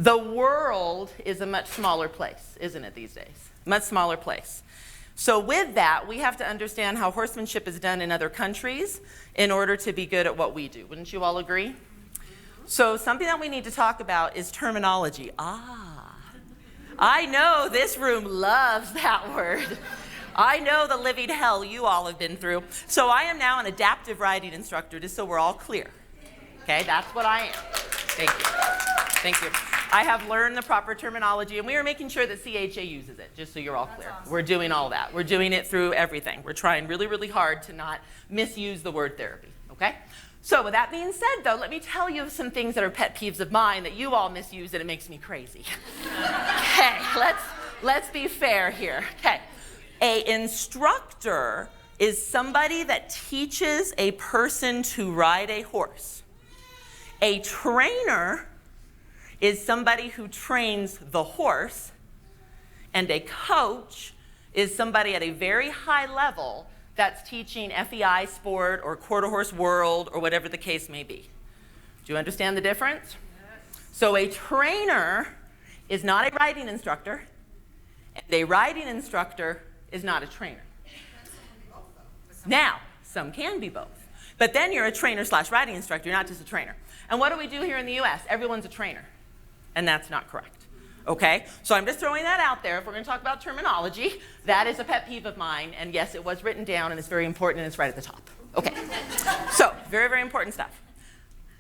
The world is a much smaller place, isn't it, these days? Much smaller place. So with that, we have to understand how horsemanship is done in other countries in order to be good at what we do. Wouldn't you all agree? So something that we need to talk about is terminology. I know this room loves that word. I know the living hell you all have been through. So I am now an adaptive riding instructor, just so we're all clear. Okay, that's what I am. Thank you. Thank you. I have learned the proper terminology, and we are making sure that CHA uses it, just so you're all clear. Awesome. We're doing all that. We're doing it through everything. We're trying really, really hard to not misuse the word therapy, okay? So with that being said, though, let me tell you some things that are pet peeves of mine that you all misuse, and it makes me crazy. Okay, let's be fair here. Okay, an instructor is somebody that teaches a person to ride a horse. A trainer is somebody who trains the horse, and a coach is somebody at a very high level that's teaching FEI sport or quarter horse world or whatever the case may be. Do you understand the difference? Yes. So a trainer is not a riding instructor, and a riding instructor is not a trainer. Now, some can be both. But then you're a trainer / riding instructor, you're not just a trainer. And what do we do here in the US? Everyone's a trainer. And that's not correct. Okay? So I'm just throwing that out there. If we're going to talk about terminology, that is a pet peeve of mine. And yes, it was written down, and it's very important, and it's right at the top. Okay. So, very, very important stuff.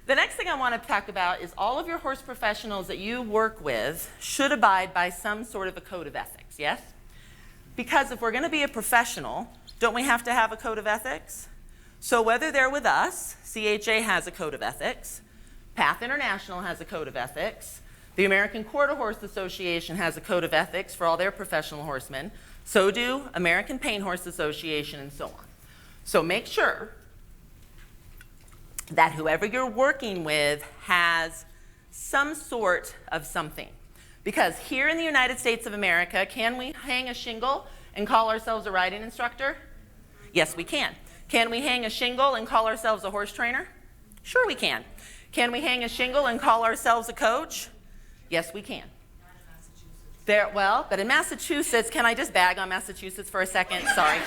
The next thing I want to talk about is all of your horse professionals that you work with should abide by some sort of a code of ethics, yes? Because if we're going to be a professional, don't we have to have a code of ethics? So whether they're with us, CHA has a code of ethics, Path International has a code of ethics, the American Quarter Horse Association has a code of ethics for all their professional horsemen, so do American Paint Horse Association, and so on. So make sure that whoever you're working with has some sort of something. Because here in the United States of America, can we hang a shingle and call ourselves a riding instructor? Yes, we can. Can we hang a shingle and call ourselves a horse trainer? Sure we can. Can we hang a shingle and call ourselves a coach? Yes, we can. But in Massachusetts, can I just bag on Massachusetts for a second? Sorry.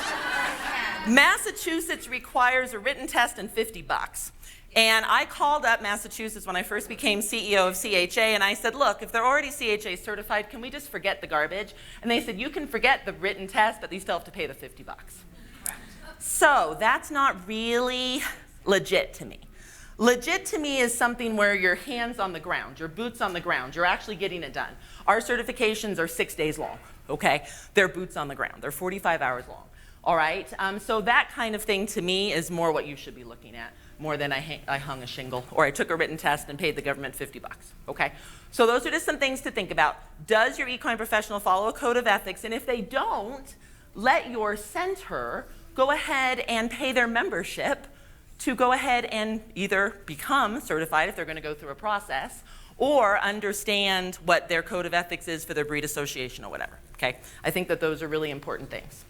Massachusetts requires a written test and $50. And I called up Massachusetts when I first became CEO of CHA, and I said, look, if they're already CHA certified, can we just forget the garbage? And they said, you can forget the written test, but you still have to pay the $50. So that's not really legit to me. Legit to me is something where your hands on the ground, your boots on the ground, you're actually getting it done. Our certifications are 6 days long, okay? They're boots on the ground. They're 45 hours long, all right? So that kind of thing to me is more what you should be looking at, more than I hung a shingle or I took a written test and paid the government $50, okay? So those are just some things to think about. Does your equine professional follow a code of ethics? And if they don't, let your center go ahead and pay their membership to go ahead and either become certified if they're going to go through a process or understand what their code of ethics is for their breed association or whatever, okay? I think that those are really important things.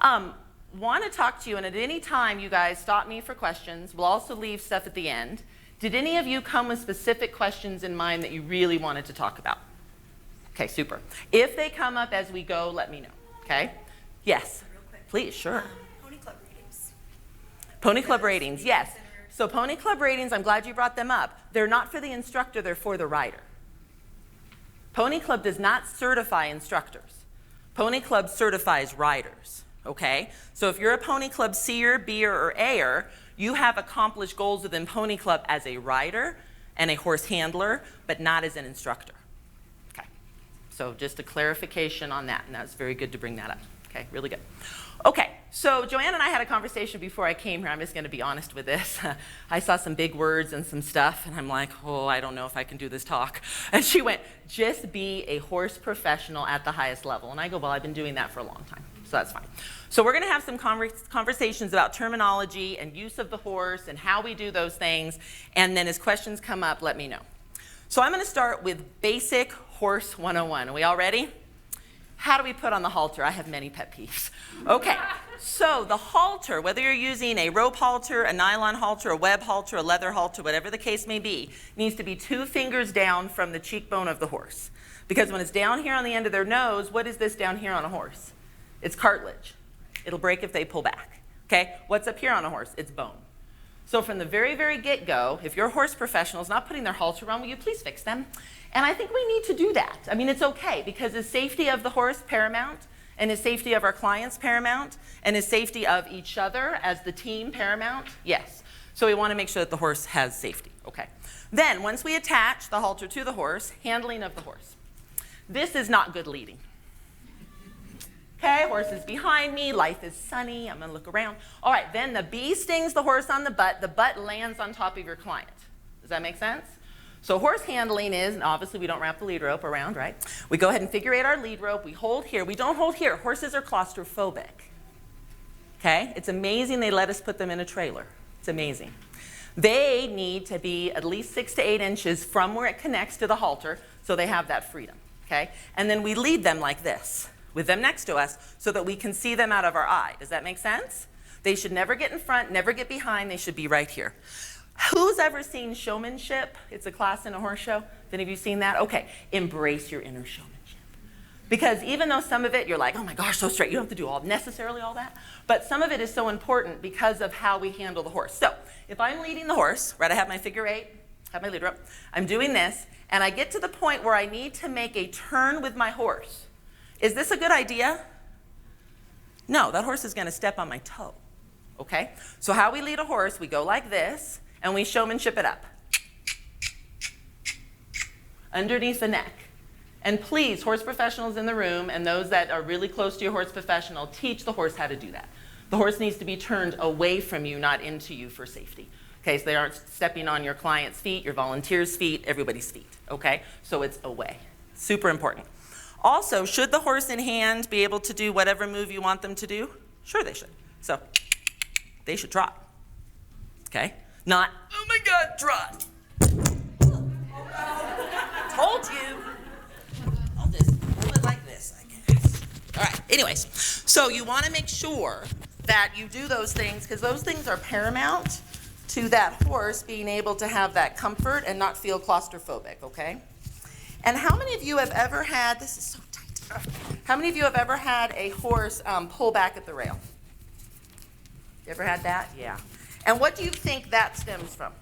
Want to talk to you, and at any time you guys stop me for questions. We'll also leave stuff at the end. Did any of you come with specific questions in mind that you really wanted to talk about? Okay, super. If they come up as we go, let me know, okay? Yes, real quick. Please, sure. Pony club ratings. Pony club ratings, yes. So pony club ratings, I'm glad you brought them up. They're not for the instructor, they're for the rider. Pony club does not certify instructors. Pony club certifies riders, okay? So if you're a pony club C'er, B'er, or A'er, you have accomplished goals within pony club as a rider and a horse handler, but not as an instructor, okay? So just a clarification on that, and that's very good to bring that up, okay? Really good. Okay, so Joanne and I had a conversation before I came here. I'm just going to be honest with this. I saw some big words and some stuff, and I'm like, oh, I don't know if I can do this talk. And she went, just be a horse professional at the highest level. And I go, well, I've been doing that for a long time, so that's fine. So we're going to have some conversations about terminology and use of the horse and how we do those things, and then as questions come up, let me know. So I'm going to start with basic horse 101. Are we all ready? How do we put on the halter? I have many pet peeves. Okay, So the halter, whether you're using a rope halter, a nylon halter, a web halter, a leather halter, whatever the case may be, needs to be 2 fingers down from the cheekbone of the horse. Because when it's down here on the end of their nose, what is this down here on a horse? It's cartilage. It'll break if they pull back. Okay? What's up here on a horse? It's bone. So from the very, very get-go, if your horse professional is not putting their halter on, will you please fix them? And I think we need to do that. I mean, it's okay, because is safety of the horse paramount? And is safety of our clients paramount? And is safety of each other as the team paramount? Yes. So we want to make sure that the horse has safety. Okay. Then, once we attach the halter to the horse, handling of the horse. This is not good leading. Okay, horse is behind me, life is sunny, I'm going to look around. All right, then the bee stings the horse on the butt lands on top of your client. Does that make sense? So horse handling is, and obviously we don't wrap the lead rope around, right? We go ahead and figure eight our lead rope, we hold here. We don't hold here. Horses are claustrophobic. Okay, it's amazing they let us put them in a trailer. It's amazing. They need to be at least 6 to 8 inches from where it connects to the halter so they have that freedom, okay? And then we lead them like this, with them next to us, so that we can see them out of our eye. Does that make sense? They should never get in front, never get behind. They should be right here. Who's ever seen Showmanship? It's a class in a horse show. Any of you seen that? Okay, embrace your inner showmanship. Because even though some of it, you're like, oh my gosh, so straight. You don't have to do necessarily all that. But some of it is so important because of how we handle the horse. So if I'm leading the horse, right, I have my figure eight, have my lead rope. I'm doing this, and I get to the point where I need to make a turn with my horse. Is this a good idea? No, that horse is going to step on my toe. Okay? So how we lead a horse, we go like this, and we showmanship it up. Underneath the neck. And please, horse professionals in the room and those that are really close to your horse professional, teach the horse how to do that. The horse needs to be turned away from you, not into you for safety. Okay, so they aren't stepping on your client's feet, your volunteer's feet, everybody's feet. Okay, so it's away. Super important. Also, should the horse in hand be able to do whatever move you want them to do? Sure they should. So they should trot. Okay? Not, oh my God, trot. Told you. I'll just hold it like this, I guess. All right, anyways. So you want to make sure that you do those things, because those things are paramount to that horse being able to have that comfort and not feel claustrophobic, okay? And how many of you have ever had, this is so tight, how many of you have ever had a horse pull back at the rail? You ever had that? Yeah. And what do you think that stems from?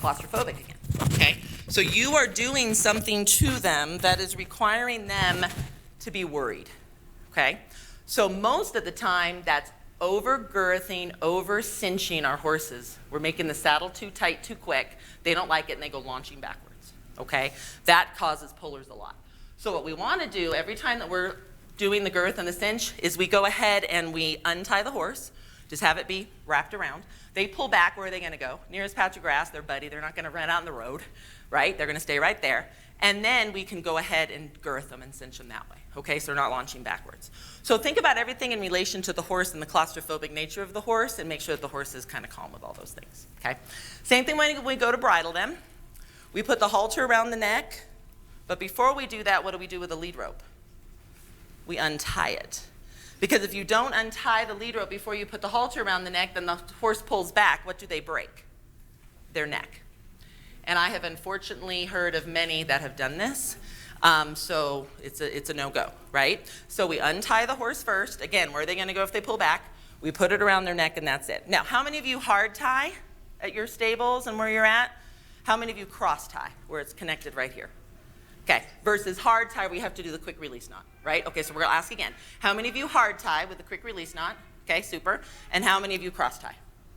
Claustrophobic again, okay? So you are doing something to them that is requiring them to be worried, okay? So most of the time, that's over-girthing, over-cinching our horses. We're making the saddle too tight, too quick. They don't like it, and they go launching backwards, okay? That causes pullers a lot. So what we want to do every time that we're doing the girth and the cinch is we go ahead and we untie the horse, just have it be wrapped around. They pull back. Where are they going to go? Nearest patch of grass, their buddy. They're not going to run out in the road, right? They're going to stay right there. And then we can go ahead and girth them and cinch them that way, okay? So they're not launching backwards. So think about everything in relation to the horse and the claustrophobic nature of the horse, and make sure that the horse is kind of calm with all those things, okay? Same thing when we go to bridle them. We put the halter around the neck, but before we do that, what do we do with the lead rope? We untie it. Because if you don't untie the lead rope before you put the halter around the neck, then the horse pulls back. What do they break? Their neck. And I have unfortunately heard of many that have done this. So it's a no-go, right? So we untie the horse first. Again, where are they going to go if they pull back? We put it around their neck, and that's it. Now, how many of you hard tie at your stables and where you're at? How many of you cross tie, where it's connected right here? Okay, versus hard tie, we have to do the quick release knot, right? Okay, so we're going to ask again. How many of you hard tie with the quick release knot? Okay, super. And how many of you cross tie?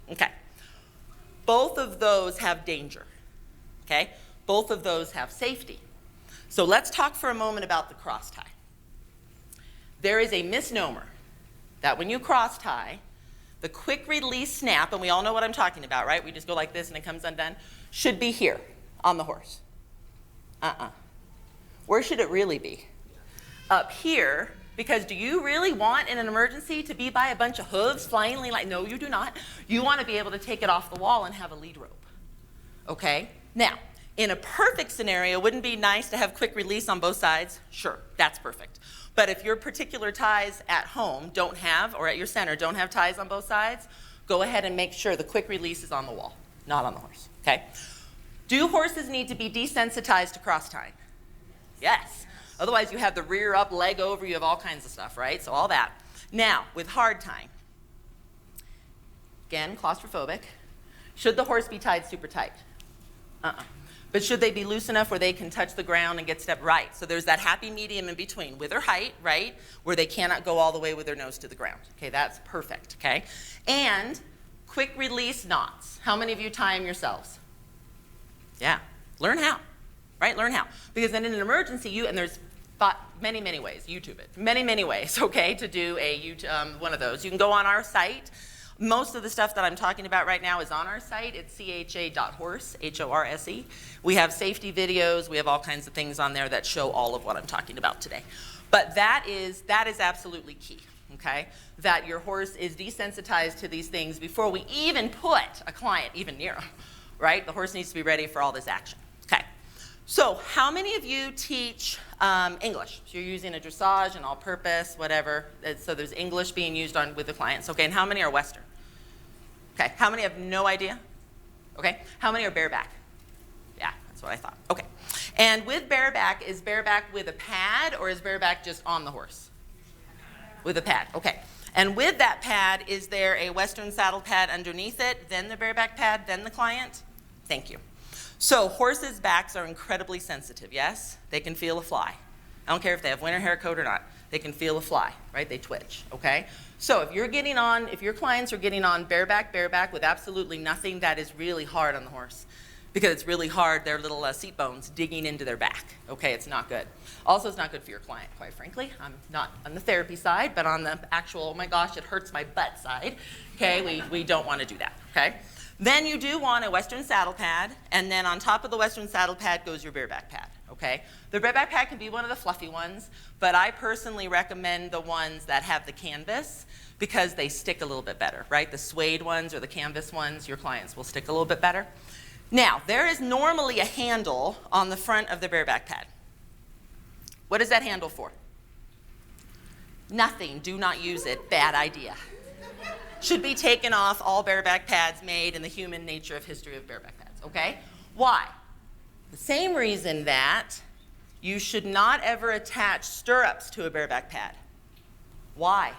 Okay. Both of those have danger, okay? Both of those have safety. So let's talk for a moment about the cross tie. There is a misnomer that when you cross tie, the quick release snap, and we all know what I'm talking about, right? We just go like this and it comes undone, should be here on the horse. Where should it really be? Up here, because do you really want in an emergency to be by a bunch of hooves flying like, no, you do not. You want to be able to take it off the wall and have a lead rope, okay? Now, In a perfect scenario, wouldn't it be nice to have quick release on both sides? Sure, that's perfect. But if your particular ties at home don't have, or at your center, don't have ties on both sides, go ahead and make sure the quick release is on the wall, not on the horse, okay? Do horses need to be desensitized to cross tying? Yes. Otherwise, you have the rear up, leg over, you have all kinds of stuff, right? So all that. Now, with hard tying, again, claustrophobic. Should the horse be tied super tight? But should they be loose enough where they can touch the ground and get stepped right? So there's that happy medium in between with their height, right? Where they cannot go all the way with their nose to the ground. Okay, that's perfect, okay? And quick release knots. How many of you tie them yourselves? Yeah, learn how, right? Learn how. Because then in an emergency, and there's many, many ways, YouTube it, many ways, okay, to do one of those. You can go on our site. Most of the stuff that I'm talking about right now is on our site. It's cha.horse, H-O-R-S-E. We have safety videos. We have all kinds of things on there that show all of what I'm talking about today. But that is absolutely key, okay? That your horse is desensitized to these things before we even put a client even near them, right? The horse needs to be ready for all this action, okay? So how many of you teach English? So you're using a dressage, an all-purpose, whatever. So there's English being used with the clients, okay? And how many are Western? Okay, how many have no idea? Okay, how many are bareback? Yeah, that's what I thought. Okay, and with bareback, is bareback with a pad or is bareback just on the horse? With a pad, okay. And with that pad, is there a Western saddle pad underneath it, then the bareback pad, then the client? Thank you. So horses' backs are incredibly sensitive, yes? They can feel a fly. I don't care if they have winter hair coat or not. They can feel a fly, right? They twitch, okay? So if your clients are getting on bareback with absolutely nothing, that is really hard on the horse because it's really hard, their little seat bones digging into their back, okay? It's not good. Also, it's not good for your client, quite frankly. I'm not on the therapy side, but on the actual, oh my gosh, it hurts my butt side, okay? We don't want to do that, okay? Then you do want a Western saddle pad, and then on top of the Western saddle pad goes your bareback pad, okay? The bareback pad can be one of the fluffy ones, but I personally recommend the ones that have the canvas because they stick a little bit better, right? The suede ones or the canvas ones, your clients will stick a little bit better. Now, there is normally a handle on the front of the bareback pad. What is that handle for? Nothing. Do not use it. Bad idea. Should be taken off all bareback pads made in the human nature of history of bareback pads, okay? Why? The same reason that you should not ever attach stirrups to a bareback pad. Why?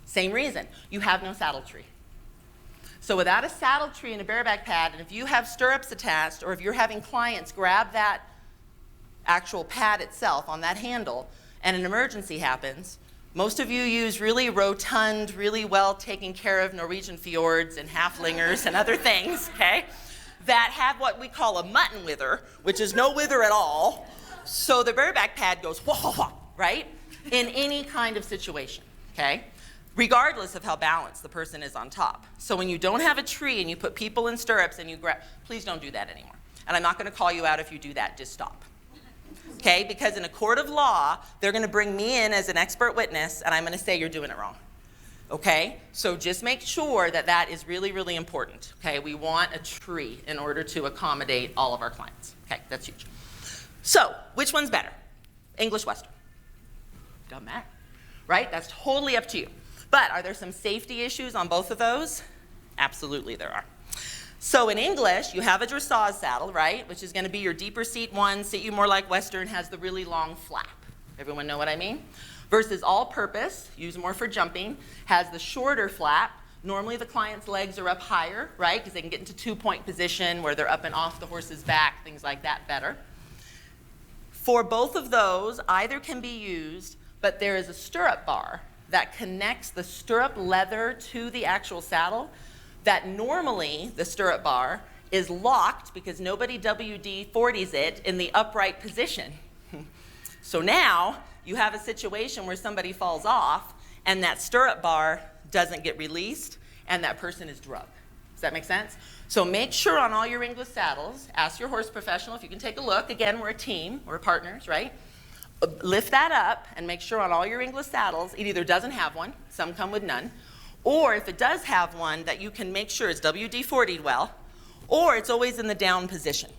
Same reason. You have no saddle tree. So without a saddle tree and a bareback pad, and if you have stirrups attached, or if you're having clients grab that actual pad itself on that handle, and an emergency happens, most of you use really rotund, really well taken care of Norwegian fjords and halflingers and other things, okay, that have what we call a mutton wither, which is no wither at all. So the bareback pad goes wah, wah, wah, right, in any kind of situation, okay, regardless of how balanced the person is on top. So when you don't have a tree and you put people in stirrups and you grab, please don't do that anymore. And I'm not going to call you out if you do that, just stop. Okay, because in a court of law, they're going to bring me in as an expert witness, and I'm going to say you're doing it wrong. Okay, so just make sure that that is really, really important. Okay, we want a tree in order to accommodate all of our clients. Okay, that's huge. So, which one's better? English, Western? Doesn't matter, right? That's totally up to you. But are there some safety issues on both of those? Absolutely there are. So in English, you have a dressage saddle, right, which is going to be your deeper seat one, sit you more like Western, has the really long flap. Everyone know what I mean? Versus all-purpose, used more for jumping, has the shorter flap. Normally the client's legs are up higher, right, because they can get into two-point position where they're up and off the horse's back, things like that better. For both of those, either can be used, but there is a stirrup bar that connects the stirrup leather to the actual saddle, that normally the stirrup bar is locked because nobody WD-40s it in the upright position. So now you have a situation where somebody falls off and that stirrup bar doesn't get released and that person is drugged. Does that make sense? So make sure on all your English saddles, ask your horse professional if you can take a look. Again, we're a team, we're partners, right? Lift that up and make sure on all your English saddles it either doesn't have one, some come with none, or if it does have one, that you can make sure it's WD-40'd well, or it's always in the down position.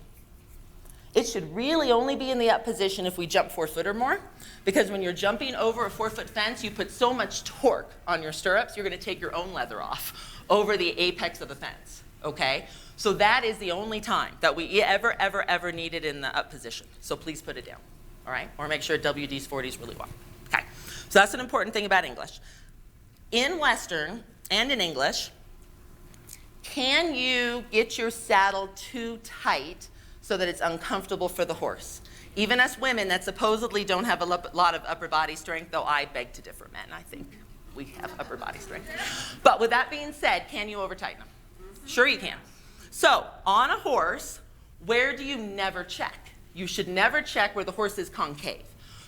It should really only be in the up position if we jump 4 foot or more, because when you're jumping over a 4-foot fence, you put so much torque on your stirrups, you're going to take your own leather off over the apex of the fence, okay? So that is the only time that we ever need it in the up position. So please put it down, all right? Or make sure WD's 40s really well. Okay, so that's an important thing about English. In Western and in English, can you get your saddle too tight so that it's uncomfortable for the horse? Even us women that supposedly don't have a lot of upper body strength, though I beg to differ, men, I think we have upper body strength. But with that being said, can you over tighten them? Sure you can. So on a horse, where do you never check? You should never check where the horse is concave.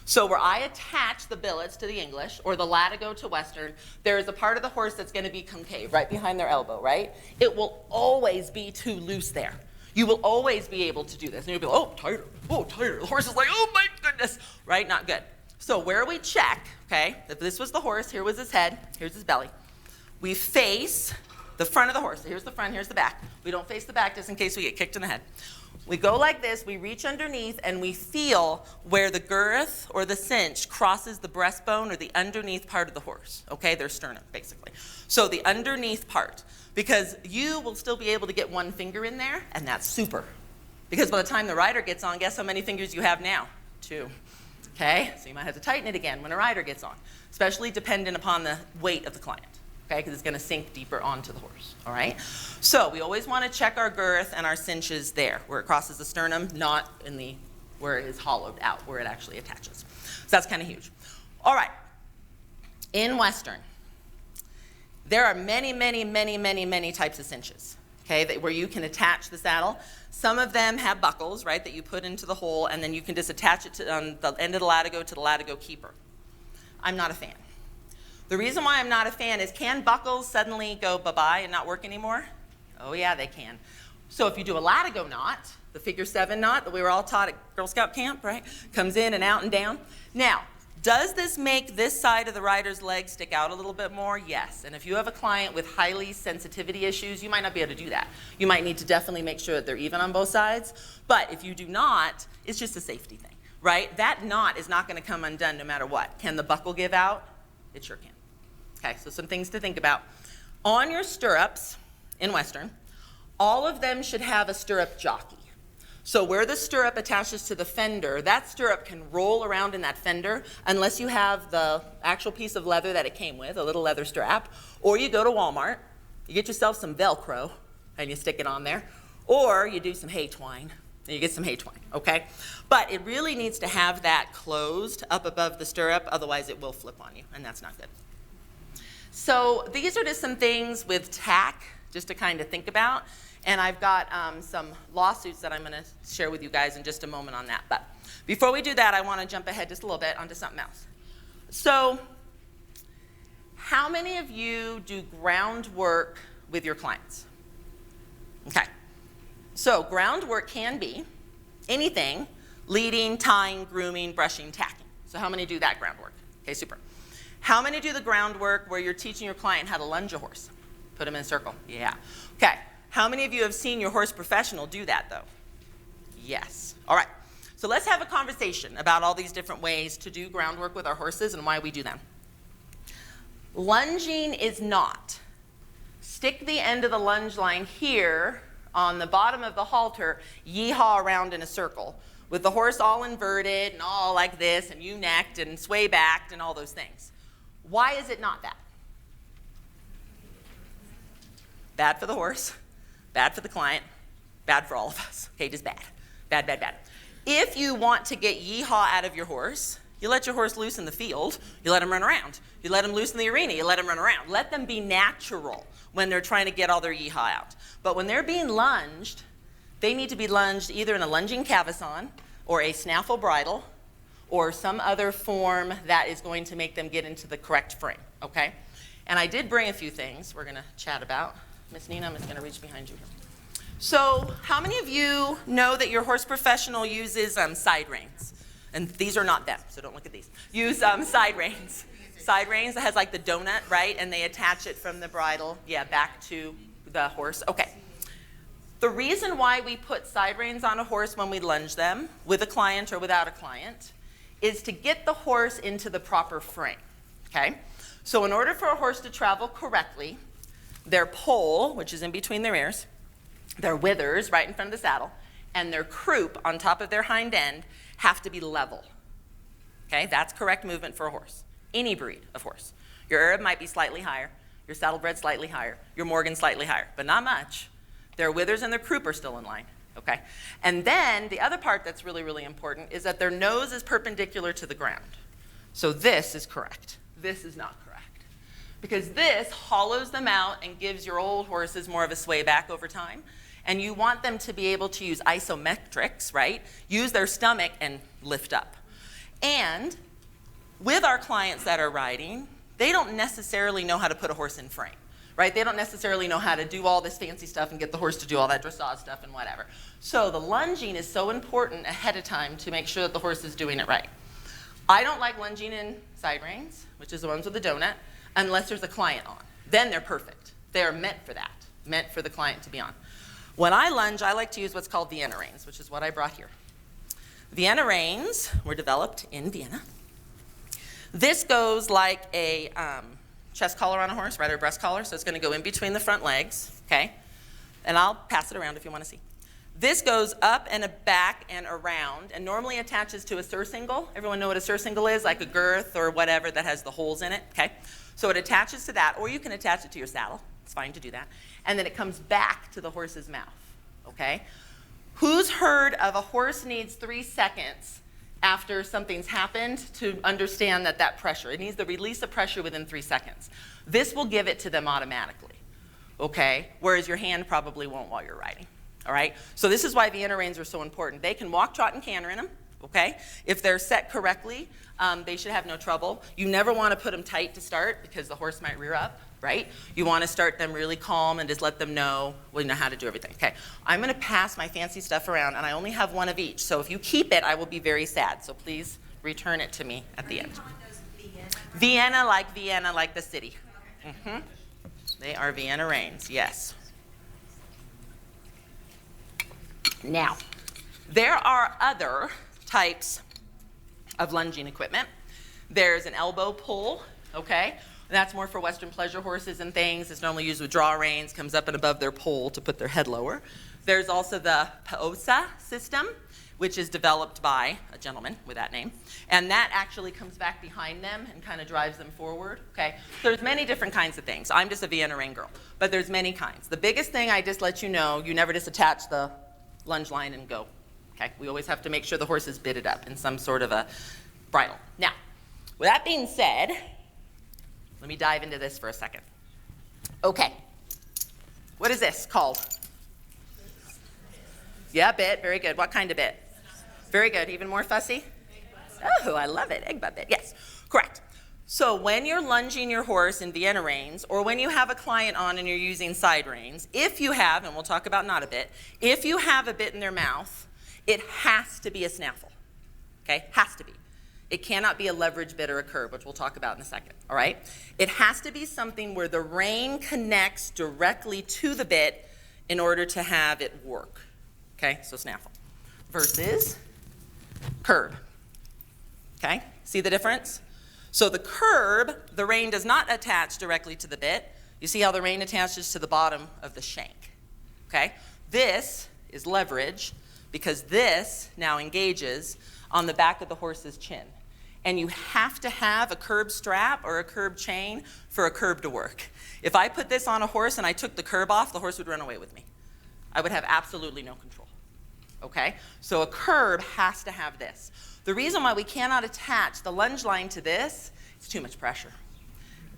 So where I attach the billets to the English or the latigo to Western, there is a part of the horse that's going to be concave, right behind their elbow, right? It will always be too loose there. You will always be able to do this. And you'll be like, oh, tighter, oh, tighter. The horse is like, oh my goodness, right? Not good. So where we check, okay, if this was the horse, here was his head, here's his belly. We face the front of the horse. So here's the front, here's the back. We don't face the back just in case we get kicked in the head. We go like this, we reach underneath, and we feel where the girth or the cinch crosses the breastbone or the underneath part of the horse, okay? Their sternum, basically. So the underneath part, because you will still be able to get one finger in there, and that's super. Because by the time the rider gets on, guess how many fingers you have now? 2, okay? So you might have to tighten it again when a rider gets on, especially dependent upon the weight of the client. Okay, because it's going to sink deeper onto the horse, all right? So we always want to check our girth and our cinches there, where it crosses the sternum, not in the, where it is hollowed out, where it actually attaches. So that's kind of huge. All right, in Western, there are many types of cinches, okay, where you can attach the saddle. Some of them have buckles, right, that you put into the hole, and then you can just attach it to the end of the latigo to the latigo keeper. I'm not a fan. The reason why I'm not a fan is, can buckles suddenly go bye-bye and not work anymore? Oh yeah, they can. So if you do a latigo knot, the figure 7 knot that we were all taught at Girl Scout camp, right? Comes in and out and down. Now, does this make this side of the rider's leg stick out a little bit more? Yes. And if you have a client with highly sensitivity issues, you might not be able to do that. You might need to definitely make sure that they're even on both sides. But if you do not, it's just a safety thing, right? That knot is not going to come undone no matter what. Can the buckle give out? It sure can. Okay, so some things to think about. On your stirrups, in Western, all of them should have a stirrup jockey. So where the stirrup attaches to the fender, that stirrup can roll around in that fender unless you have the actual piece of leather that it came with, a little leather strap, or you go to Walmart, you get yourself some Velcro, and you stick it on there, or you do some hay twine, and you get some hay twine, okay? But it really needs to have that closed up above the stirrup, otherwise it will flip on you, and that's not good. So these are just some things with tack, just to kind of think about. And I've got some lawsuits that I'm going to share with you guys in just a moment on that. But before we do that, I want to jump ahead just a little bit onto something else. So how many of you do groundwork with your clients? Okay. So groundwork can be anything: leading, tying, grooming, brushing, tacking. So how many do that groundwork? Okay, super. How many do the groundwork where you're teaching your client how to lunge a horse? Put them in a circle. Yeah. Okay. How many of you have seen your horse professional do that, though? Yes. All right. So let's have a conversation about all these different ways to do groundwork with our horses and why we do them. Lunging is not. Stick the end of the lunge line here on the bottom of the halter, yeehaw around in a circle, with the horse all inverted and all like this, and ewe-necked and sway-backed and all those things. Why is it not that? Bad for the horse, bad for the client, bad for all of us. Okay, just bad. Bad, bad, bad. If you want to get yeehaw out of your horse, you let your horse loose in the field, you let him run around. You let him loose in the arena, you let him run around. Let them be natural when they're trying to get all their yeehaw out. But when they're being lunged, they need to be lunged either in a lunging cavesson or a snaffle bridle, or some other form that is going to make them get into the correct frame, okay? And I did bring a few things we're going to chat about. Miss Nina, I'm just going to reach behind you here. So how many of you know that your horse professional uses side reins? And these are not them, so don't look at these. Use side reins. Side reins that has like the donut, right? And they attach it from the bridle, yeah, back to the horse. Okay. The reason why we put side reins on a horse when we lunge them, with a client or without a client, is to get the horse into the proper frame, okay? So in order for a horse to travel correctly, their poll, which is in between their ears, their withers right in front of the saddle, and their croup on top of their hind end have to be level, okay? That's correct movement for a horse, any breed of horse. Your Arab might be slightly higher, your saddlebred slightly higher, your Morgan slightly higher, but not much. Their withers and their croup are still in line, okay? And then the other part that's really, really important is that their nose is perpendicular to the ground. So this is correct. This is not correct. Because this hollows them out and gives your old horses more of a sway back over time. And you want them to be able to use isometrics, right? Use their stomach and lift up. And with our clients that are riding, they don't necessarily know how to put a horse in frame. Right? They don't necessarily know how to do all this fancy stuff and get the horse to do all that dressage stuff and whatever. So the lunging is so important ahead of time to make sure that the horse is doing it right. I don't like lunging in side reins, which is the ones with the donut, unless there's a client on. Then they're perfect. They are meant for that, meant for the client to be on. When I lunge, I like to use what's called Vienna reins, which is what I brought here. Vienna reins were developed in Vienna. This goes like a chest collar on a horse, right, or breast collar, so it's going to go in between the front legs, okay? And I'll pass it around if you want to see. This goes up and back and around, and normally attaches to a surcingle. Everyone know what a surcingle is? Like a girth or whatever that has the holes in it, okay? So it attaches to that, or you can attach it to your saddle. It's fine to do that. And then it comes back to the horse's mouth, okay? Who's heard of a horse needs 3 seconds after something's happened to understand that pressure? It needs the release of pressure within 3 seconds. This will give it to them automatically, okay? Whereas your hand probably won't while you're riding, all right? So this is why Vienna reins are so important. They can walk, trot, and canter in them, okay? If they're set correctly, they should have no trouble. You never want to put them tight to start because the horse might rear up, right? You want to start them really calm and just let them know, well, you know how to do everything. Okay, I'm going to pass my fancy stuff around, and I only have one of each. So if you keep it, I will be very sad. So please return it to me at the end. Vienna, like the city. Mm-hmm. They are Vienna reins, yes. Now, there are other types of lunging equipment. There's an elbow pull, okay? That's more for Western pleasure horses and things. It's normally used with draw reins, comes up and above their poll to put their head lower. There's also the Paosa system, which is developed by a gentleman with that name. And that actually comes back behind them and kind of drives them forward, okay? So there's many different kinds of things. I'm just a Vienna rein girl, but there's many kinds. The biggest thing I just let you know, you never just attach the lunge line and go, okay? We always have to make sure the horse is bitted up in some sort of a bridle. Now, with that being said, let me dive into this for a second. Okay, what is this called? Yeah, bit, very good. What kind of bit? Very good, even more fussy? Oh, I love it, egg butt bit, yes, correct. So when you're lunging your horse in Vienna reins, or when you have a client on and you're using side reins, if you have, and we'll talk about not a bit, if you have a bit in their mouth, it has to be a snaffle, okay, has to be. It cannot be a leverage bit or a curb, which we'll talk about in a second, all right? It has to be something where the rein connects directly to the bit in order to have it work, okay? So snaffle versus curb, okay? See the difference? So the curb, the rein does not attach directly to the bit. You see how the rein attaches to the bottom of the shank, okay? This is leverage because this now engages on the back of the horse's chin. And you have to have a curb strap or a curb chain for a curb to work. If I put this on a horse and I took the curb off, the horse would run away with me. I would have absolutely no control, okay? So a curb has to have this. The reason why we cannot attach the lunge line to this, it's too much pressure.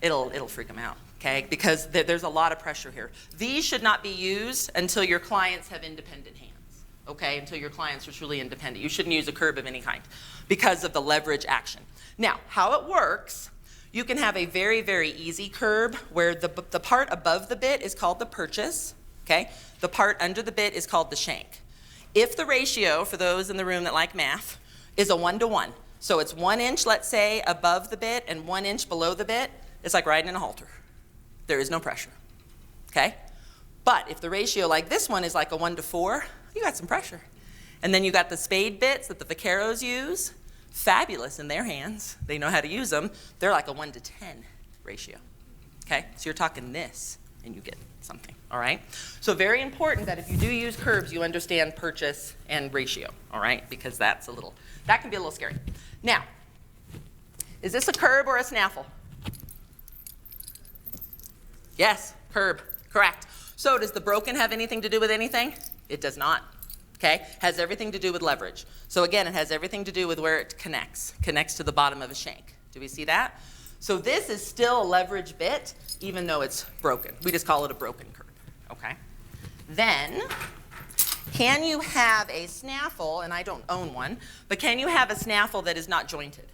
It'll freak them out, okay? Because there's a lot of pressure here. These should not be used until your clients have independent hands. Okay, until your clients are truly independent. You shouldn't use a curb of any kind because of the leverage action. Now, how it works, you can have a very, very easy curb where the part above the bit is called the purchase, okay? The part under the bit is called the shank. If the ratio, for those in the room that like math, is a 1-to-1, so it's 1 inch, let's say, above the bit and 1 inch below the bit, it's like riding in a halter. There is no pressure, okay? But if the ratio like this one is like a 1 to 4, you got some pressure. And then you got the spade bits that the vaqueros use. Fabulous in their hands. They know how to use them. They're like a 1 to 10 ratio. Okay? So you're talking this, and you get something. All right? So very important that if you do use curbs, you understand purchase and ratio. All right? Because that can be a little scary. Now, is this a curb or a snaffle? Yes, curb. Correct. So does the broken have anything to do with anything? It does not. Okay? Has everything to do with leverage. So again, it has everything to do with where it connects to the bottom of a shank. Do we see that? So this is still a leverage bit, even though it's broken. We just call it a broken curb. Okay? Then, can you have a snaffle, and I don't own one, but can you have a snaffle that is not jointed?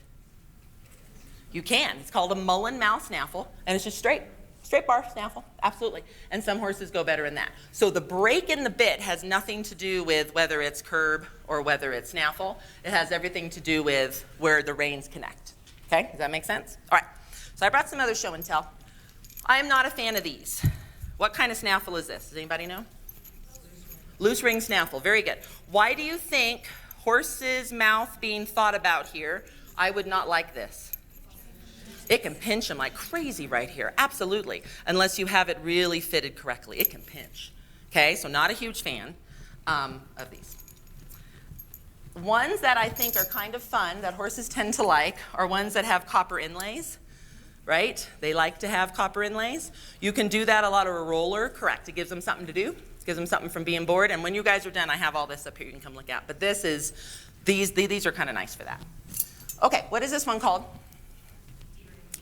You can. It's called a mullen mouth snaffle, and it's just straight bar snaffle, absolutely. And some horses go better in that. So the break in the bit has nothing to do with whether it's curb or whether it's snaffle. It has everything to do with where the reins connect. Okay, does that make sense? All right, so I brought some other show and tell. I am not a fan of these. What kind of snaffle is this? Does anybody know? Loose ring snaffle, very good. Why do you think horse's mouth being thought about here, I would not like this? It can pinch them like crazy right here, absolutely, unless you have it really fitted correctly. It can pinch, okay? So not a huge fan of these. Ones that I think are kind of fun that horses tend to like are ones that have copper inlays, right? They like to have copper inlays. You can do that a lot of a roller, correct. It gives them something to do. It gives them something from being bored. And when you guys are done, I have all this up here you can come look at. But this is, these are kind of nice for that. Okay, what is this one called?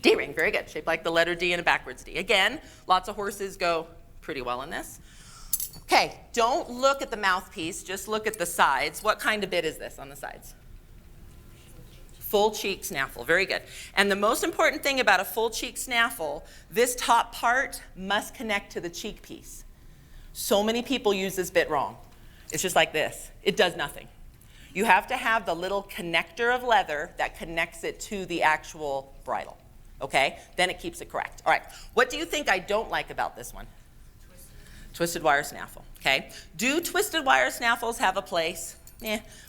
D-ring, very good. Shaped like the letter D and a backwards D. Again, lots of horses go pretty well in this. Okay, don't look at the mouthpiece, just look at the sides. What kind of bit is this on the sides? Full cheek snaffle, very good. And the most important thing about a full cheek snaffle, this top part must connect to the cheek piece. So many people use this bit wrong. It's just like this. It does nothing. You have to have the little connector of leather that connects it to the actual bridle. Okay, then it keeps it correct. All right, what do you think I don't like about this one? Twisted wire snaffle, okay? Do twisted wire snaffles have a place?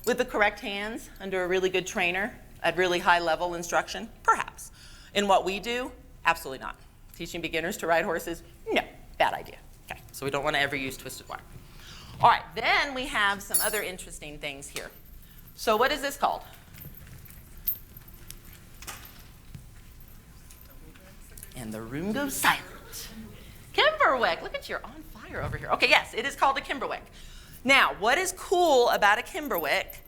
With the correct hands, under a really good trainer, at really high level instruction? Perhaps. In what we do? Absolutely not. Teaching beginners to ride horses? No, bad idea. Okay, so we don't want to ever use twisted wire. All right, then we have some other interesting things here. So what is this called? And the room goes silent. Kimberwick. Look at you, you're on fire over here. Okay, yes, it is called a Kimberwick. Now, what is cool about a Kimberwick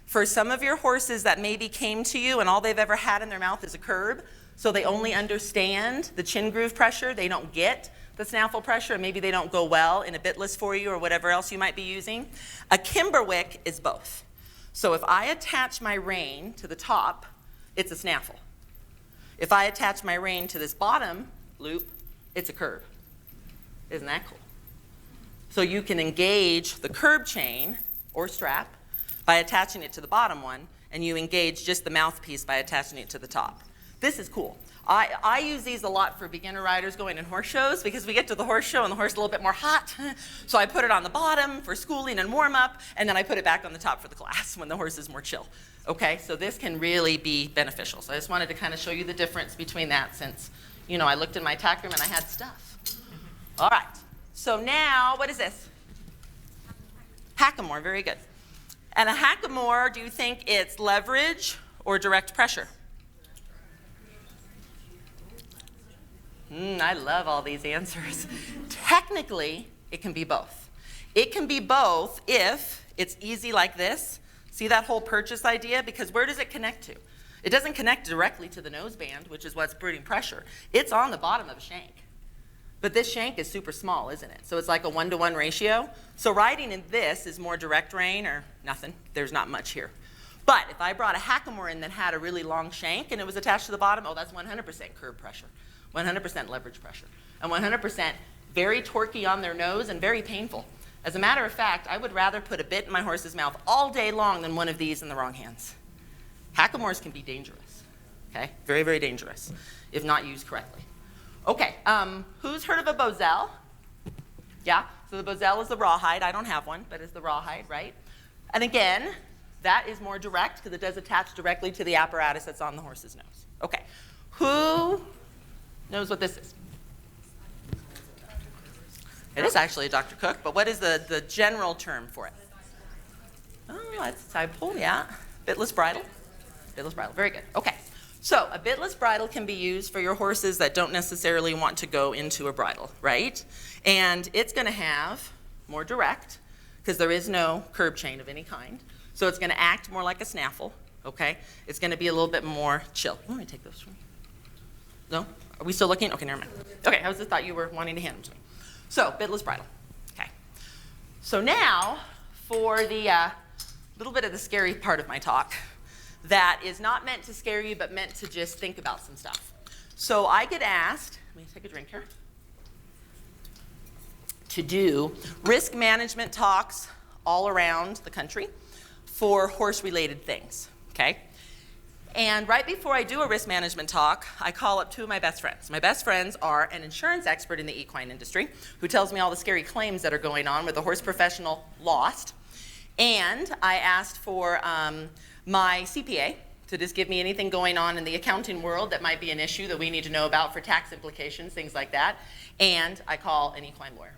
for some of your horses that maybe came to you and all they've ever had in their mouth is a curb, so they only understand the chin groove pressure, they don't get the snaffle pressure, and maybe they don't go well in a bitless for you or whatever else you might be using. A Kimberwick is both. So if I attach my rein to the top, it's a snaffle. If I attach my rein to this bottom loop, it's a curb. Isn't that cool? So you can engage the curb chain or strap by attaching it to the bottom one, and you engage just the mouthpiece by attaching it to the top. This is cool. I use these a lot for beginner riders going in horse shows because we get to the horse show and the horse is a little bit more hot. So I put it on the bottom for schooling and warm up, and then I put it back on the top for the class when the horse is more chill. Okay, so this can really be beneficial. So I just wanted to kind of show you the difference between that since, you know, I looked in my tack room and I had stuff. All right, so now, what is this? Hackamore, very good. And a hackamore, do you think it's leverage or direct pressure? I love all these answers. Technically, it can be both. It can be both if it's easy like this. See that whole purchase idea? Because where does it connect to? It doesn't connect directly to the noseband, which is what's putting pressure. It's on the bottom of a shank. But this shank is super small, isn't it? So it's like a 1-to-1 ratio. So riding in this is more direct rein or nothing. There's not much here. But if I brought a hackamore in that had a really long shank and it was attached to the bottom, oh, that's 100% curb pressure, 100% leverage pressure, and 100% very torquey on their nose and very painful. As a matter of fact, I would rather put a bit in my horse's mouth all day long than one of these in the wrong hands. Hackamores can be dangerous, okay? Very, very dangerous if not used correctly. Okay, who's heard of a Boselle? Yeah, So the Bosel is the rawhide. I don't have one, but it's the rawhide, right? And again, that is more direct because it does attach directly to the apparatus that's on the horse's nose. Okay, who knows what this is? It is actually a Dr. Cook, but what is the general term for it? Oh, that's side pull, yeah. Bitless bridle. Bitless bridle, very good. Okay, so a bitless bridle can be used for your horses that don't necessarily want to go into a bridle, right? And it's going to have more direct, because there is no curb chain of any kind. So it's going to act more like a snaffle, okay? It's going to be a little bit more chill. You want me to take those from me? No? Are we still looking? Okay, never mind. Okay, I was just thought you were wanting to hand them to me. So, bitless bridle. Okay. So now, for the little bit of the scary part of my talk, that is not meant to scare you, but meant to just think about some stuff. So I get asked, let me take a drink here, to do risk management talks all around the country for horse-related things, okay? And right before I do a risk management talk, I call up two of my best friends. My best friends are an insurance expert in the equine industry who tells me all the scary claims that are going on with a horse professional lost. And I asked for my CPA to just give me anything going on in the accounting world that might be an issue that we need to know about for tax implications, things like that. And I call an equine lawyer.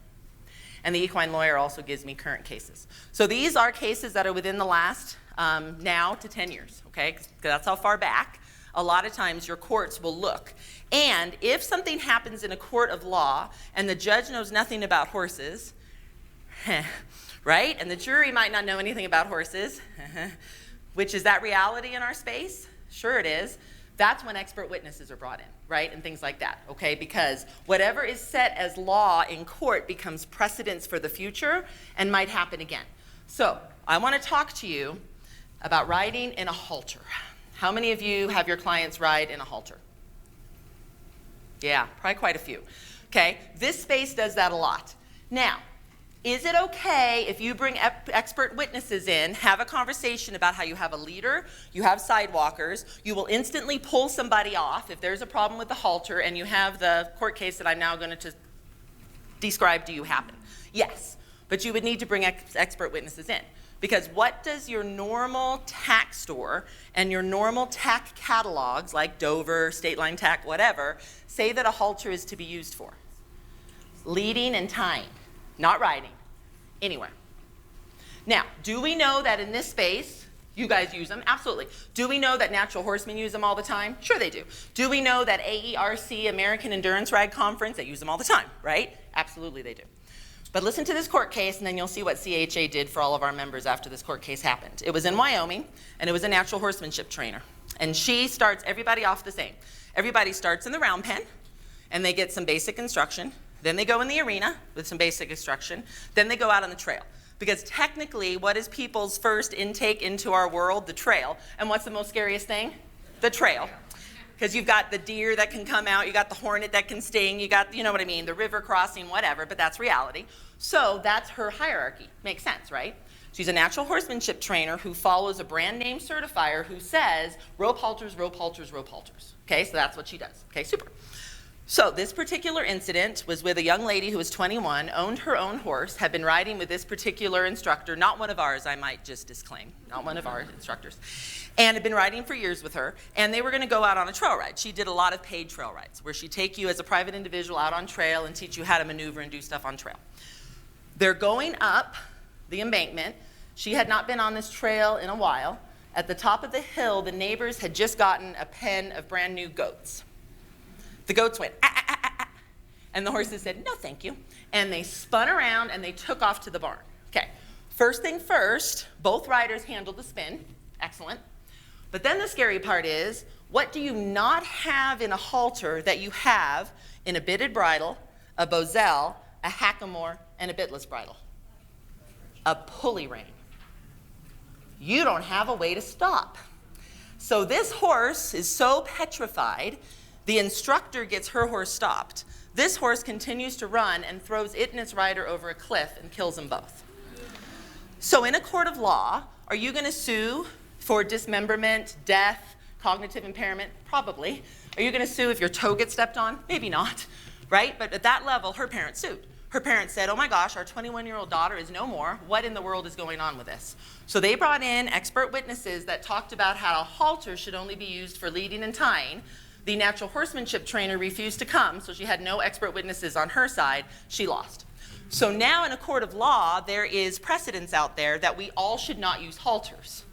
And the equine lawyer also gives me current cases. So these are cases that are within the last now to 10 years, okay? 'Cause that's how far back. A lot of times your courts will look. And if something happens in a court of law and the judge knows nothing about horses, right? And the jury might not know anything about horses, which is that reality in our space? Sure it is. That's when expert witnesses are brought in, right? And things like that, okay? Because whatever is set as law in court becomes precedence for the future and might happen again. So I want to talk to you about riding in a halter. How many of you have your clients ride in a halter? Yeah, probably quite a few. Okay, this space does that a lot. Now, is it okay if you bring expert witnesses in, have a conversation about how you have a leader, you have sidewalkers, you will instantly pull somebody off if there's a problem with the halter and you have the court case that I'm now going to describe to you happen? Yes, but you would need to bring expert witnesses in. Because what does your normal tack store and your normal tack catalogs, like Dover, State Line Tack, whatever, say that a halter is to be used for? Leading and tying, not riding, anywhere. Now, do we know that in this space, you guys use them? Absolutely. Do we know that natural horsemen use them all the time? Sure they do. Do we know that AERC, American Endurance Ride Conference, they use them all the time, right? Absolutely they do. But listen to this court case, and then you'll see what CHA did for all of our members after this court case happened. It was in Wyoming, and it was a natural horsemanship trainer. And she starts everybody off the same. Everybody starts in the round pen, and they get some basic instruction. Then they go in the arena with some basic instruction. Then they go out on the trail. Because technically, what is people's first intake into our world? The trail. And what's the most scariest thing? The trail. Because you've got the deer that can come out, you got the hornet that can sting, you got, you know what I mean, the river crossing, whatever, but that's reality. So that's her hierarchy. Makes sense, right? She's a natural horsemanship trainer who follows a brand name certifier who says, rope halters, rope halters, rope halters. Okay, so that's what she does. Okay, super. So this particular incident was with a young lady who was 21, owned her own horse, had been riding with this particular instructor, not one of ours, I might just disclaim, not one of our instructors, and had been riding for years with her, and they were going to go out on a trail ride. She did a lot of paid trail rides, where she'd take you as a private individual out on trail and teach you how to maneuver and do stuff on trail. They're going up the embankment. She had not been on this trail in a while. At the top of the hill, the neighbors had just gotten a pen of brand new goats. The goats went, ah, ah, ah, ah, ah. And the horses said, no, thank you. And they spun around and they took off to the barn. Okay, first thing first, both riders handled the spin. Excellent. But then the scary part is, what do you not have in a halter that you have in a bitted bridle, a bosel, a hackamore, and a bitless bridle? A pulley rein. You don't have a way to stop. So this horse is so petrified, the instructor gets her horse stopped. This horse continues to run and throws it and its rider over a cliff and kills them both. So in a court of law, are you going to sue for dismemberment, death, cognitive impairment? Probably. Are you going to sue if your toe gets stepped on? Maybe not, right? But at that level, her parents sued. her parents said, oh my gosh, our 21-year-old daughter is no more. What in the world is going on with this? So they brought in expert witnesses that talked about how a halter should only be used for leading and tying. The natural horsemanship trainer refused to come, so she had no expert witnesses on her side. She lost. So now in a court of law, there is precedence out there that we all should not use halters.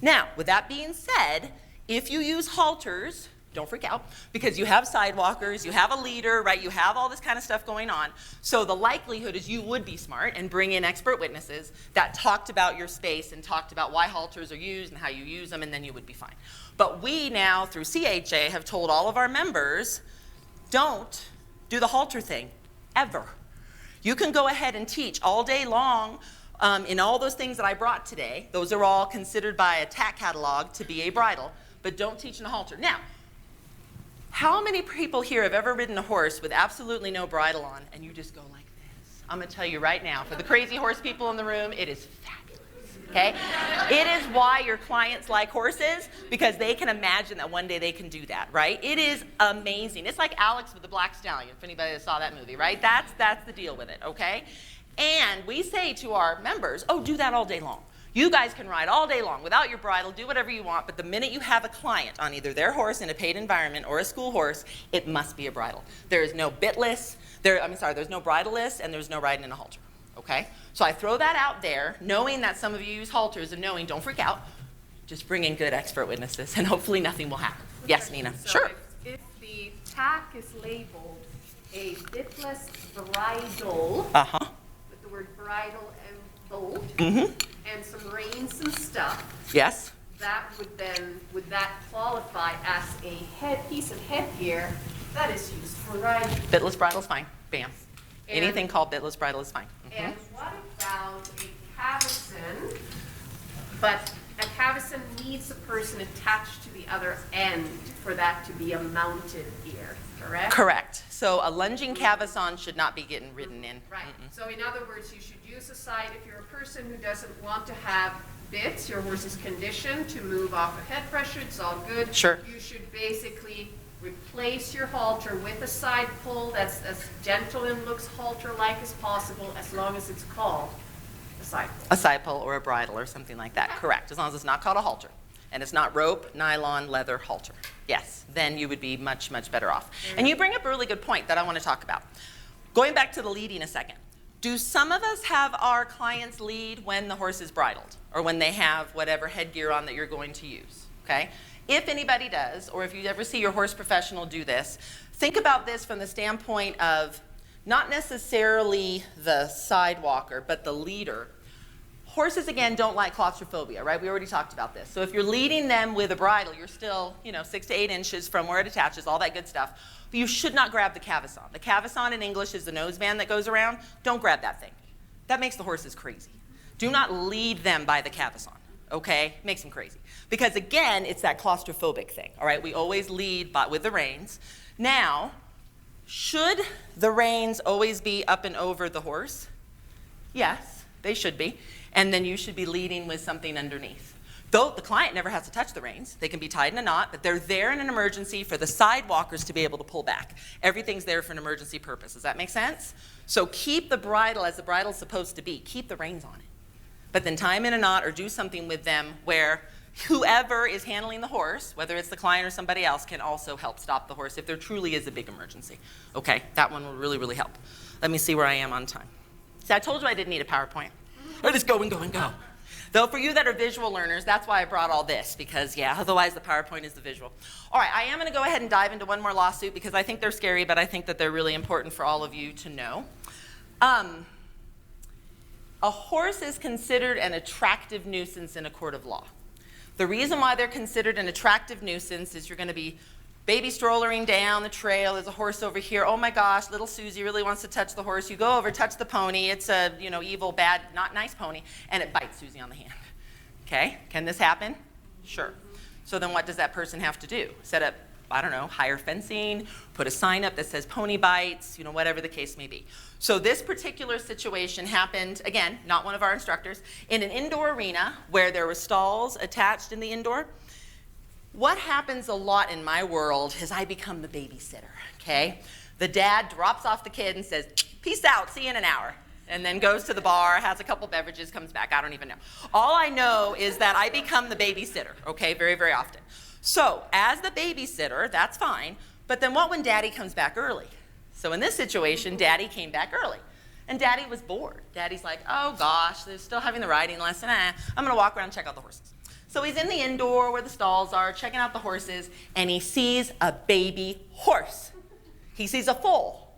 Now, with that being said, if you use halters, don't freak out, because you have sidewalkers, you have a leader, right? You have all this kind of stuff going on. So the likelihood is you would be smart and bring in expert witnesses that talked about your space and talked about why halters are used and how you use them, and then you would be fine. But we now, through CHA, have told all of our members, don't do the halter thing, ever. You can go ahead and teach all day long in all those things that I brought today. Those are all considered by a TAC catalog to be a bridle, but don't teach in a halter. Now, how many people here have ever ridden a horse with absolutely no bridle on and you just go like this? I'm going to tell you right now, for the crazy horse people in the room, it is fabulous, okay? It is why your clients like horses, because they can imagine that one day they can do that, right? It is amazing. It's like Alex with the Black Stallion, if anybody that saw that movie, right? That's the deal with it, okay? And we say to our members, oh, do that all day long. You guys can ride all day long without your bridle, do whatever you want, but the minute you have a client on either their horse in a paid environment or a school horse, it must be a bridle. There is no bitless, there's no bridleless, and there's no riding in a halter, okay? So I throw that out there, knowing that some of you use halters and knowing, don't freak out, just bring in good expert witnesses and hopefully nothing will happen. Yes, Nina? So sure. If the tack is labeled a bitless bridle, with the word bridle and bolt, and some reins and stuff, yes, that would that qualify as a piece of headgear that is used for riding? bitless bridle is fine, bam. And- Anything called bitless bridle is fine. And what about a cavesson? But a cavesson needs a person attached to the other end for that to be a mounted gear, correct? Correct. So a lunging cavesson should not be getting ridden in. Right. So in other words, you should use a side if you're a person who doesn't want to have bits, your horse is conditioned to move off of head pressure, it's all good. Sure. You should basically replace your halter with a side pull that's as gentle and looks halter-like as possible, as long as it's called a side pull. A side pull or a bridle or something like that, correct. As long as it's not called a halter. And it's not rope, nylon, leather, halter. Yes, then you would be much, much better off. And you bring up a really good point that I want to talk about. Going back to the leading a second. Do some of us have our clients lead when the horse is bridled or when they have whatever headgear on that you're going to use, okay? If anybody does, or if you ever see your horse professional do this, think about this from the standpoint of not necessarily the sidewalker, but the leader. Horses, again, don't like claustrophobia, right? We already talked about this. So if you're leading them with a bridle, you're still, 6 to 8 inches from where it attaches, all that good stuff. But you should not grab the cavesson. The cavesson in English is the noseband that goes around. Don't grab that thing. That makes the horses crazy. Do not lead them by the cavesson, okay? Makes them crazy. Because again, it's that claustrophobic thing, all right? We always lead with the reins. Now, should the reins always be up and over the horse? Yes, they should be. And then you should be leading with something underneath. Though the client never has to touch the reins. They can be tied in a knot, but they're there in an emergency for the sidewalkers to be able to pull back. Everything's there for an emergency purpose. Does that make sense? So keep the bridle as the bridle's supposed to be. Keep the reins on it. But then tie them in a knot or do something with them where whoever is handling the horse, whether it's the client or somebody else, can also help stop the horse if there truly is a big emergency. Okay, that one will really, really help. Let me see where I am on time. See, I told you I didn't need a PowerPoint. I just go and go and go. Though for you that are visual learners, that's why I brought all this, because yeah, otherwise the PowerPoint is the visual. All right, I am gonna go ahead and dive into one more lawsuit because I think they're scary, but I think that they're really important for all of you to know. A horse is considered an attractive nuisance in a court of law. The reason why they're considered an attractive nuisance is you're gonna be baby strollering down the trail, there's a horse over here, oh my gosh, little Susie really wants to touch the horse. You go over, touch the pony, it's a evil, bad, not nice pony, and it bites Susie on the hand. Okay, can this happen? Sure. So then what does that person have to do? Set up, I don't know, hire fencing, put a sign up that says pony bites, whatever the case may be. So this particular situation happened, again, not one of our instructors, in an indoor arena where there were stalls attached in the indoor. What happens a lot in my world is I become the babysitter, okay? The dad drops off the kid and says, peace out, see you in an hour. And then goes to the bar, has a couple beverages, comes back. I don't even know. All I know is that I become the babysitter, okay, very, very often. So as the babysitter, that's fine. But then what when daddy comes back early? So in this situation, daddy came back early. And daddy was bored. Daddy's like, oh gosh, they're still having the riding lesson. I'm going to walk around and check out the horses. So he's in the indoor where the stalls are, checking out the horses, and he sees a baby horse. He sees a foal.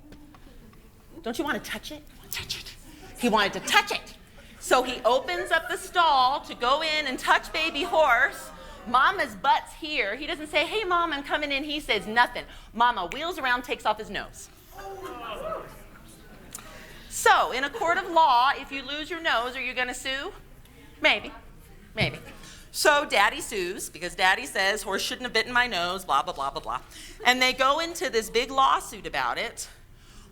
Don't you want to touch it? Touch it. He wanted to touch it. So he opens up the stall to go in and touch baby horse. Mama's butt's here. He doesn't say, hey, Mom, I'm coming in. He says nothing. Mama wheels around, takes off his nose. So in a court of law, if you lose your nose, are you going to sue? Maybe. Maybe. So daddy sues because daddy says horse shouldn't have bitten my nose, blah, blah, blah, blah, blah. And they go into this big lawsuit about it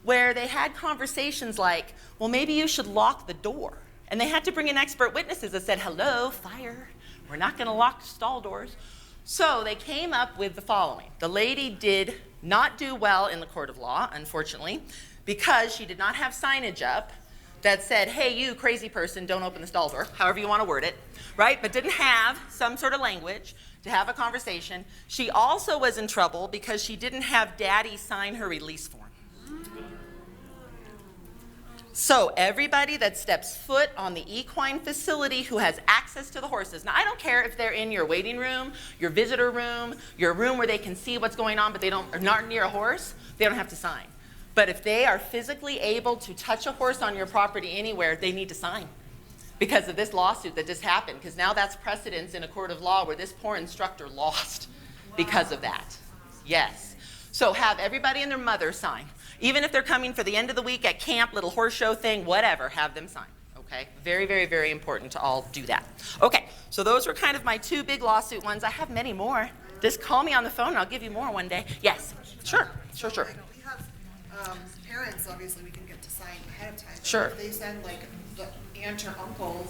where they had conversations like, well, maybe you should lock the door. And they had to bring in expert witnesses that said, hello, fire. We're not going to lock stall doors. So they came up with the following. The lady did not do well in the court of law, unfortunately, because she did not have signage up that said, hey, you crazy person, don't open the stall door, however you want to word it, right? But didn't have some sort of language to have a conversation. She also was in trouble because she didn't have daddy sign her release form. So everybody that steps foot on the equine facility who has access to the horses, now I don't care if they're in your waiting room, your visitor room, your room where they can see what's going on, but they are not near a horse, they don't have to sign. But if they are physically able to touch a horse on your property anywhere, they need to sign because of this lawsuit that just happened, because now that's precedence in a court of law where this poor instructor lost because of that. Yes. So have everybody and their mother sign. Even if they're coming for the end of the week at camp, little horse show thing, whatever, have them sign, okay? Very, very, very important to all do that. Okay, so those were kind of my two big lawsuit ones. I have many more. Just call me on the phone and I'll give you more one day. Yes, sure. We have parents, obviously, we can get to sign ahead of time. Sure. If they send like the aunt or uncle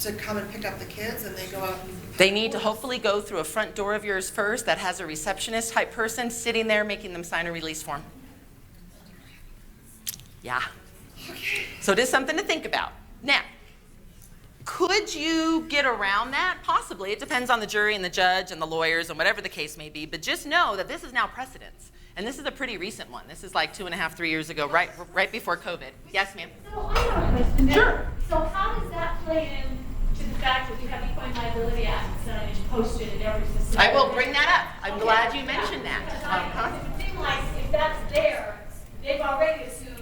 to come and pick up the kids and they go out and... They need to hopefully go through a front door of yours first that has a receptionist type person sitting there making them sign a release form. Yeah. So it is something to think about. Now, could you get around that? Possibly. It depends on the jury and the judge and the lawyers and whatever the case may be. But just know that this is now precedence. And this is a pretty recent one. This is like 2.5, 3 years ago, right before COVID. Yes, ma'am? So I have a question. Sure. So how does that play into the fact that you have Equine Liability Act signage posted in every facility? I will bring that up. I'm glad you mentioned that. Because it would seem like if that's there, they've already assumed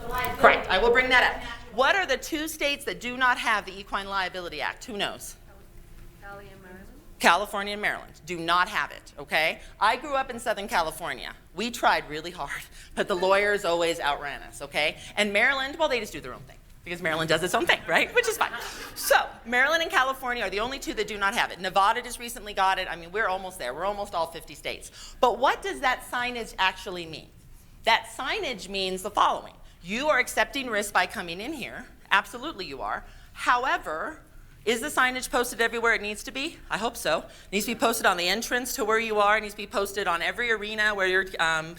the liability. Correct. I will bring that up. What are the two states that do not have the Equine Liability Act? Who knows? California and Maryland do not have it, okay? I grew up in Southern California. We tried really hard, but the lawyers always outran us, okay? And Maryland, well, they just do their own thing because Maryland does its own thing, right? Which is fine. So Maryland and California are the only two that do not have it. Nevada just recently got it. I mean, we're almost there. We're almost all 50 states. But what does that signage actually mean? That signage means the following. You are accepting risk by coming in here. Absolutely you are. However, is the signage posted everywhere it needs to be? I hope so. It needs to be posted on the entrance to where you are. It needs to be posted on every arena where your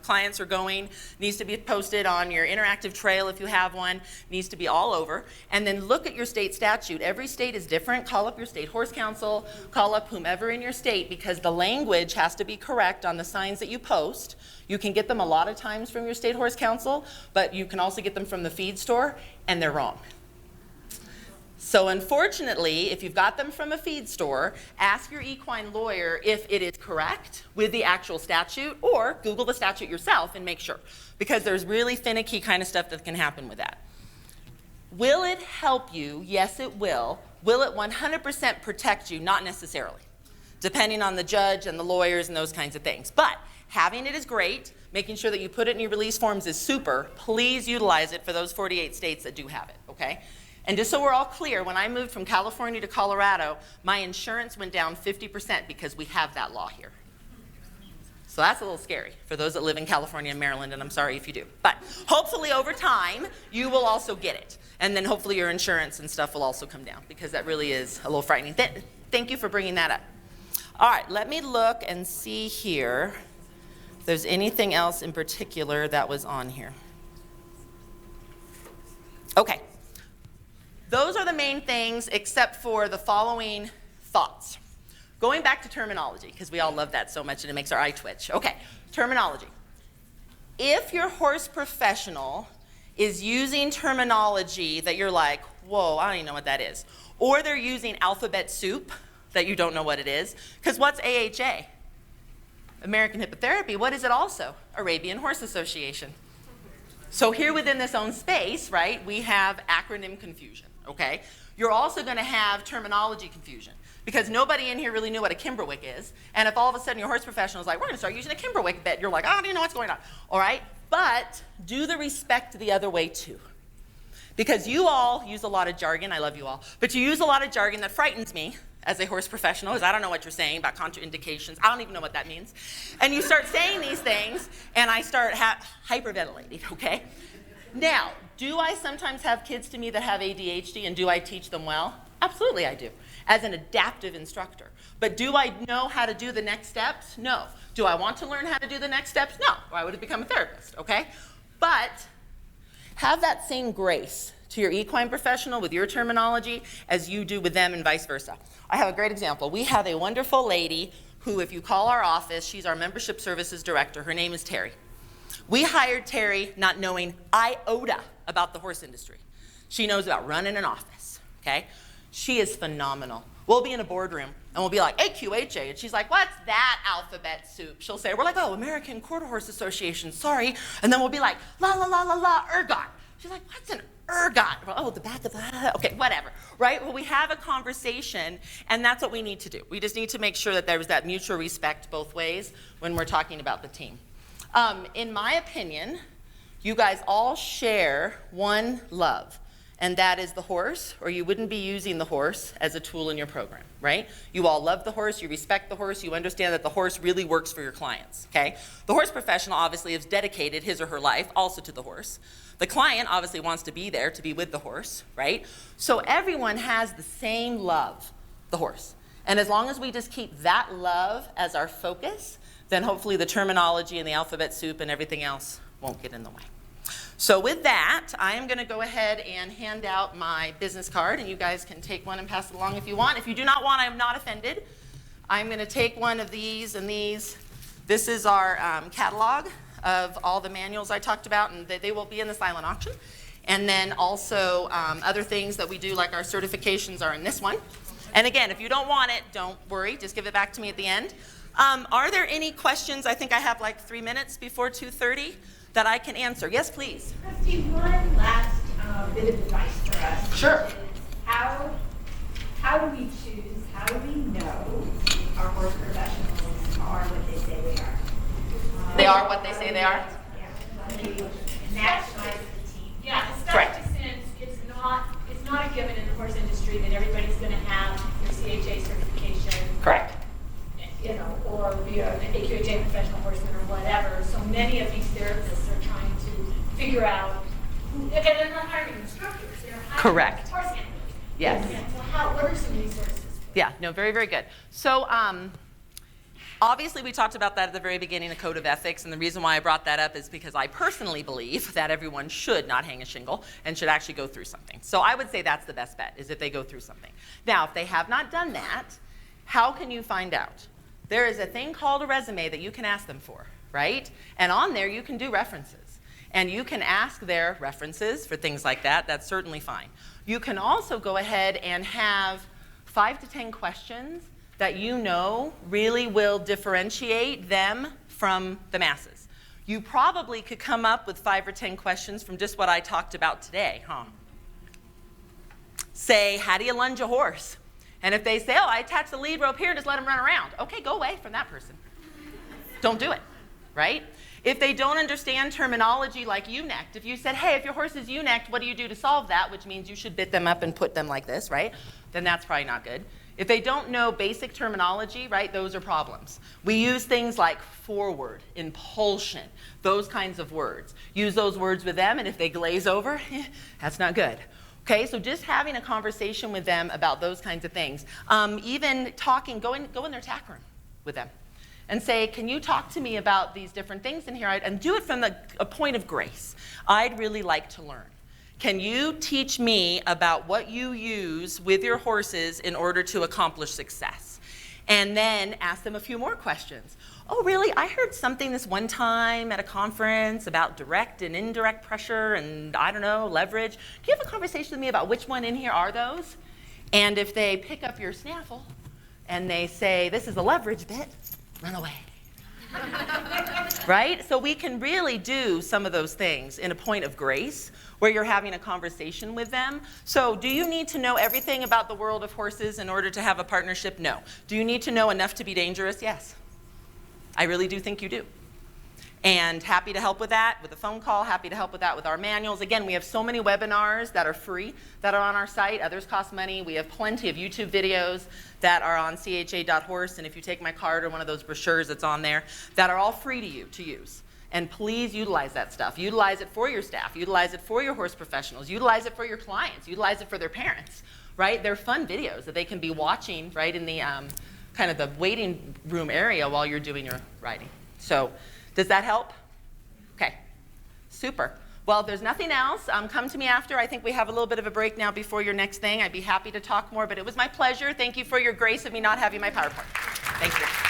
clients are going. It needs to be posted on your interactive trail if you have one. It needs to be all over. And then look at your state statute. Every state is different. Call up your state horse council. Call up whomever in your state because the language has to be correct on the signs that you post. You can get them a lot of times from your state horse council, but you can also get them from the feed store, and they're wrong. So unfortunately, if you've got them from a feed store, ask your equine lawyer if it is correct with the actual statute, or Google the statute yourself and make sure, because there's really finicky kind of stuff that can happen with that. Will it help you? Yes, it will. Will it 100% protect you? Not necessarily, depending on the judge and the lawyers and those kinds of things. But having it is great. Making sure that you put it in your release forms is super. Please utilize it for those 48 states that do have it, okay? And just so we're all clear, when I moved from California to Colorado, my insurance went down 50% because we have that law here. So that's a little scary for those that live in California and Maryland, and I'm sorry if you do. But hopefully over time, you will also get it. And then hopefully your insurance and stuff will also come down because that really is a little frightening. Thank you for bringing that up. All right, let me look and see here. if there's anything else in particular that was on here. Okay. Those are the main things except for the following thoughts. Going back to terminology, because we all love that so much and it makes our eye twitch. Okay, terminology. If your horse professional is using terminology that you're like, whoa, I don't even know what that is, or they're using alphabet soup that you don't know what it is, because what's AHA? American Hippotherapy. What is it also? Arabian Horse Association. So here within this own space, right, we have acronym confusion, okay? You're also going to have terminology confusion because nobody in here really knew what a Kimberwick is. And if all of a sudden your horse professional is like, we're going to start using a Kimberwick bit, you're like, I don't even know what's going on, all right? But do the respect the other way too. Because you all use a lot of jargon, I love you all, but you use a lot of jargon that frightens me as a horse professional, because I don't know what you're saying about contraindications. I don't even know what that means. And you start saying these things, and I start hyperventilating, okay? Now, do I sometimes have kids to me that have ADHD, and do I teach them well? Absolutely I do, as an adaptive instructor. But do I know how to do the next steps? No. Do I want to learn how to do the next steps? No, or I would have become a therapist, okay? But have that same grace to your equine professional with your terminology as you do with them and vice versa. I have a great example. We have a wonderful lady who, if you call our office, she's our membership services director. Her name is Terry. We hired Terry not knowing iota about the horse industry. She knows about running an office, okay? She is phenomenal. We'll be in a boardroom and we'll be like, AQHA, and she's like, what's that alphabet soup? She'll say, we're like, oh, American Quarter Horse Association, sorry. And then we'll be like, la, la, la, la, la, ergot. She's like, what's an ergot? Oh, the back of the, okay, whatever, right? Well, we have a conversation, and that's what we need to do. We just need to make sure that there's that mutual respect both ways when we're talking about the team. In my opinion, you guys all share one love, and that is the horse, or you wouldn't be using the horse as a tool in your program, right? You all love the horse, you respect the horse, you understand that the horse really works for your clients, okay? The horse professional obviously has dedicated his or her life also to the horse. The client obviously wants to be there to be with the horse, right? So everyone has the same love, the horse. And as long as we just keep that love as our focus, then hopefully the terminology and the alphabet soup and everything else won't get in the way. So with that, I am going to go ahead and hand out my business card, and you guys can take one and pass it along if you want. If you do not want, I am not offended. I'm going to take one of these and these. This is our catalog of all the manuals I talked about, and they will be in the silent auction. And then also other things that we do, like our certifications, are in this one. And again, if you don't want it, don't worry. Just give it back to me at the end. Are there any questions? I think I have like 3 minutes before 2:30 that I can answer. Yes, please. Christy, one last bit of advice for us. Sure. Is how do we choose, how do we know our horse professionals are what they say they are? They are what they say they are? Yeah. Maximize the team. Yeah, the Correct. start to sense, it's not a given in the horse industry that everybody's going to have their CHA certification. Correct. You know, or be an AQHA professional horseman or whatever. So many of these therapists are trying to figure out, and they're not hiring instructors, they're hiring Correct. horse handlers. Yes. Yeah. So what are some resources? Yeah, no, very, very good. So obviously we talked about that at the very beginning, the code of ethics, and the reason why I brought that up is because I personally believe that everyone should not hang a shingle and should actually go through something. So I would say that's the best bet, is if they go through something. Now, if they have not done that, how can you find out? There is a thing called a resume that you can ask them for, right? And on there you can do references. And you can ask their references for things like that. That's certainly fine. You can also go ahead and have 5 to 10 questions that you know really will differentiate them from the masses. You probably could come up with 5 or 10 questions from just what I talked about today, huh? Say, how do you lunge a horse? And if they say, oh, I attach the lead rope here and just let him run around. Okay, go away from that person. Don't do it, right? If they don't understand terminology like ewe-necked, if you said, hey, if your horse is ewe-necked, what do you do to solve that? Which means you should bit them up and put them like this, right? Then that's probably not good. If they don't know basic terminology, right, those are problems. We use things like forward, impulsion, those kinds of words. Use those words with them, and if they glaze over, that's not good. Okay, so just having a conversation with them about those kinds of things. Even talking, go in their tack room with them and say, can you talk to me about these different things in here? And do it from a point of grace. I'd really like to learn. Can you teach me about what you use with your horses in order to accomplish success? And then ask them a few more questions. Oh, really? I heard something this one time at a conference about direct and indirect pressure and, I don't know, leverage. Can you have a conversation with me about which one in here are those? And if they pick up your snaffle and they say, this is a leverage bit, run away. Right? So we can really do some of those things in a point of grace where you're having a conversation with them. So do you need to know everything about the world of horses in order to have a partnership? No. Do you need to know enough to be dangerous? Yes. I really do think you do. And happy to help with that with a phone call, happy to help with that with our manuals. Again, we have so many webinars that are free that are on our site. Others cost money. We have plenty of YouTube videos that are on cha.horse, and if you take my card or one of those brochures that's on there, that are all free to you to use. And please utilize that stuff. Utilize it for your staff. Utilize it for your horse professionals. Utilize it for your clients. Utilize it for their parents, right? They're fun videos that they can be watching right in the kind of the waiting room area while you're doing your riding. So does that help? Okay, super. Well, if there's nothing else, come to me after. I think we have a little bit of a break now before your next thing. I'd be happy to talk more, but it was my pleasure. Thank you for your grace of me not having my PowerPoint. Thank you.